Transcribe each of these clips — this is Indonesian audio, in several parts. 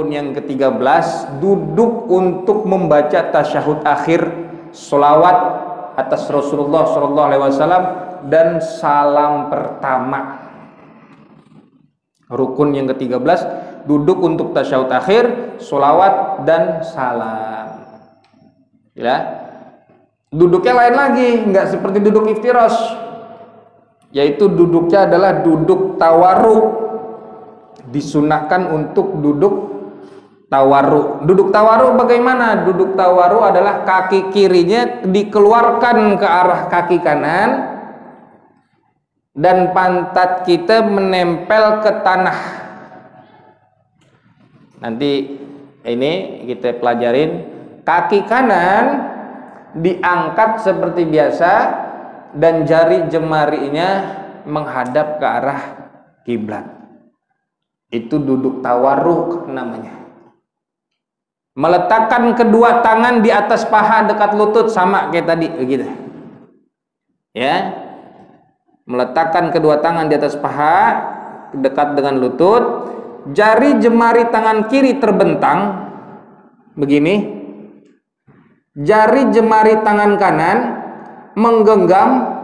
rukun yang ke-13, duduk untuk membaca tasyahud akhir, sholawat atas Rasulullah SAW, dan salam pertama. Rukun yang ke-13, duduk untuk tasyahud akhir, sholawat, dan salam. Ya, duduknya lain lagi, nggak seperti duduk iftirash, yaitu duduknya adalah duduk tawarruk. Disunahkan untuk duduk tawarruk. Duduk tawarruk bagaimana? Duduk tawarruk adalah kaki kirinya dikeluarkan ke arah kaki kanan dan pantat kita menempel ke tanah. Nanti ini kita pelajarin. Kaki kanan diangkat seperti biasa dan jari jemarinya menghadap ke arah kiblat. Itu duduk tawarruk namanya. Meletakkan kedua tangan di atas paha dekat lutut, sama kayak tadi begitu. Ya. Meletakkan kedua tangan di atas paha dekat dengan lutut, jari jemari tangan kiri terbentang begini. Jari jemari tangan kanan menggenggam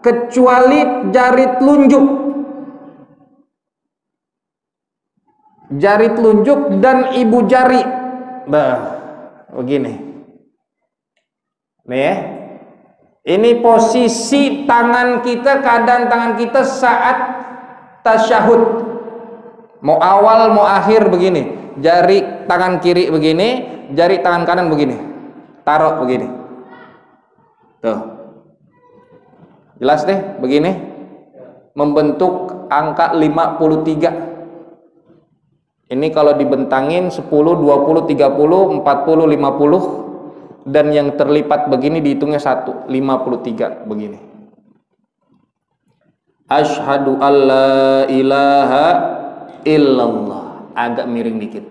kecuali jari telunjuk. Jari telunjuk dan ibu jari, begini. Nih ya. Ini posisi tangan kita, keadaan tangan kita saat tasyahud. Mau awal mau akhir begini. Jari tangan kiri begini, jari tangan kanan begini. Taruh begini. Tuh. Jelas deh, begini. Membentuk angka 53. Ini kalau dibentangin 10, 20, 30, 40, 50, dan yang terlipat begini dihitungnya 1, 53 begini. Asyhadu alla ilaha illallah. Agak miring dikit.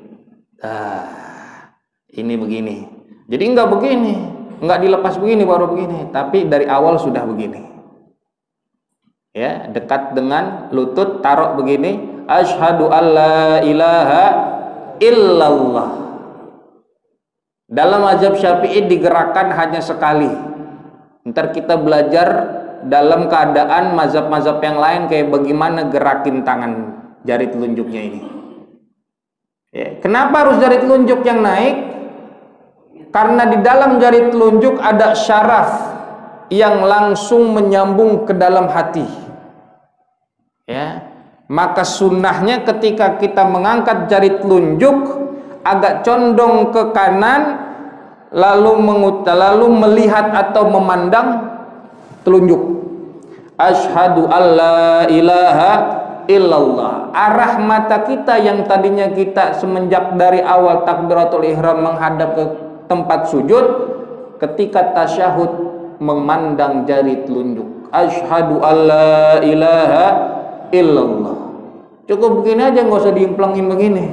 Ini begini. Jadi enggak begini, enggak dilepas begini baru begini, tapi dari awal sudah begini. Ya, dekat dengan lutut, taruh begini. Asyhadu alla ilaha illallah. Dalam mazhab Syafi'i digerakkan hanya sekali. Ntar kita belajar dalam keadaan mazhab-mazhab yang lain kayak bagaimana gerakin tangan jari telunjuknya ini. Ya, kenapa harus jari telunjuk yang naik? Karena di dalam jari telunjuk ada syaraf yang langsung menyambung ke dalam hati. Ya. Maka sunnahnya ketika kita mengangkat jari telunjuk agak condong ke kanan, lalu melihat atau memandang telunjuk. Asyhadu alla ilaha illallah. Arah mata kita yang tadinya kita semenjak dari awal takbiratul ihram menghadap ke tempat sujud, ketika tasyahud memandang jari telunjuk. Asyhadu alla ilaha illallah. Cukup begini aja, nggak usah diimplengin begini.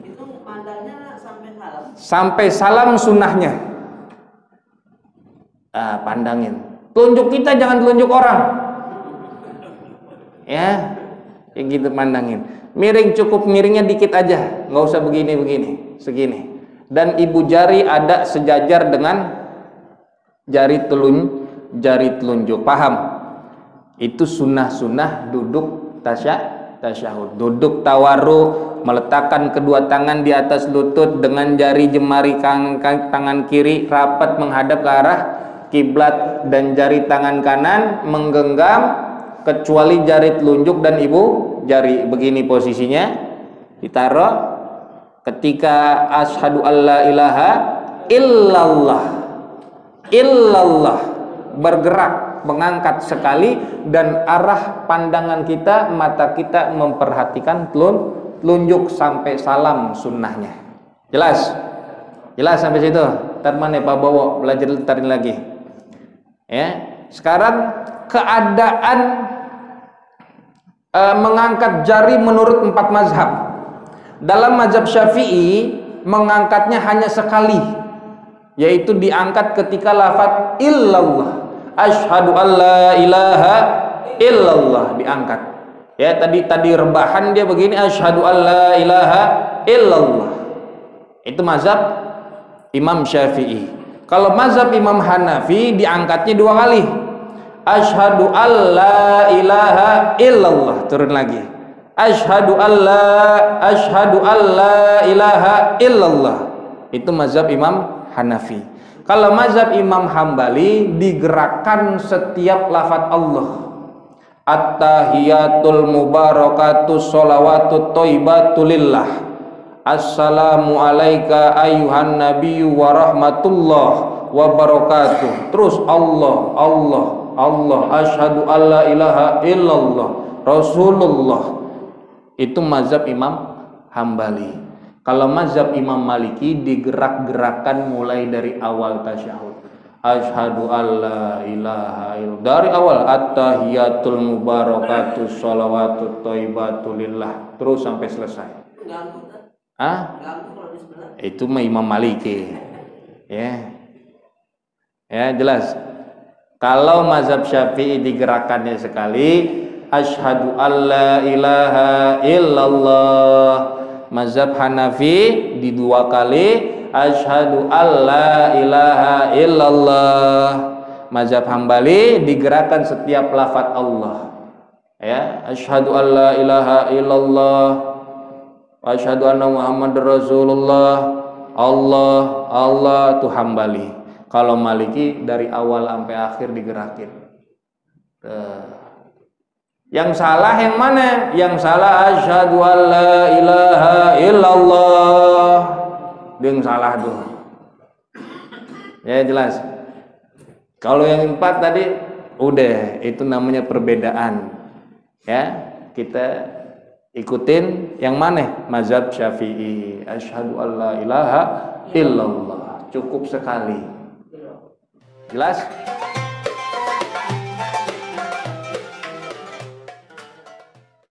Itu pandangnya sampai salam. Sampai salam sunnahnya. Pandangin. Telunjuk kita jangan telunjuk orang. Ya, kayak gitu pandangin. Miring, cukup miringnya dikit aja, nggak usah begini, segini. Dan ibu jari ada sejajar dengan jari telunjuk. Paham? Itu sunnah-sunnah duduk tasyahud. Duduk tawarruk, meletakkan kedua tangan di atas lutut dengan jari jemari tangan kiri rapat menghadap ke arah kiblat dan jari tangan kanan menggenggam kecuali jari telunjuk dan ibu jari. Begini posisinya, ditaruh. Ketika asyhadu alla ilaha illallah bergerak, mengangkat sekali, dan arah pandangan kita, mata kita memperhatikan telunjuk sampai salam sunnahnya. Jelas? Jelas sampai situ? Ntar mana Pak Bowo belajar tarin lagi. Ya, sekarang keadaan mengangkat jari menurut 4 mazhab. Dalam mazhab Syafi'i mengangkatnya hanya sekali, yaitu diangkat ketika lafaz illallah. Asyhadu alla ilaha illallah diangkat. Ya, tadi rebahan dia begini, asyhadu alla ilaha illallah. Itu mazhab Imam Syafi'i. Kalau mazhab Imam Hanafi diangkatnya 2 kali. Asyhadu alla ilaha illallah, turun lagi. Asyhadu alla ilaha illallah. Itu mazhab Imam Hanafi. Kalau mazhab Imam Hambali digerakkan setiap lafaz Allah. At-tahiyatul mubarakatus sholawatut thayyibatu lillah. Assalamu alayka ayyuhan nabiyyu wa rahmatullah wa barakatuh. Terus Allah, Allah, Allah, asyhadu alla ilaha illallah, Rasulullah. Itu mazhab Imam Hambali. Kalau mazhab Imam Maliki digerak-gerakkan mulai dari awal tasyahud. Asyhadu alla ilaha illallah. Dari awal at-tahiyatul mubarakatus sholawatut thayyibatu lillah terus sampai selesai. Itu mah Imam Maliki. Ya, jelas. Kalau mazhab Syafi'i digerakkannya sekali, asyhadu alla ilaha illallah. Mazhab Hanafi di 2 kali, asyhadu alla ilaha illallah. Mazhab Hambali digerakkan setiap lafaz Allah. Ya, asyhadu alla ilaha illallah wa asyhadu anna Muhammadar Rasulullah. Allah, Allah itu Hambali. Kalau Maliki dari awal sampai akhir digerakin. Yang salah yang mana? Yang salah asyhadu alla ilaha illallah. Dia yang salah tuh. Ya jelas. Kalau yang 4 tadi udah, itu namanya perbedaan. Ya, kita ikutin yang mana? Mazhab Syafi'i. Asyhadu alla ilaha illallah. Cukup sekali. Jelas?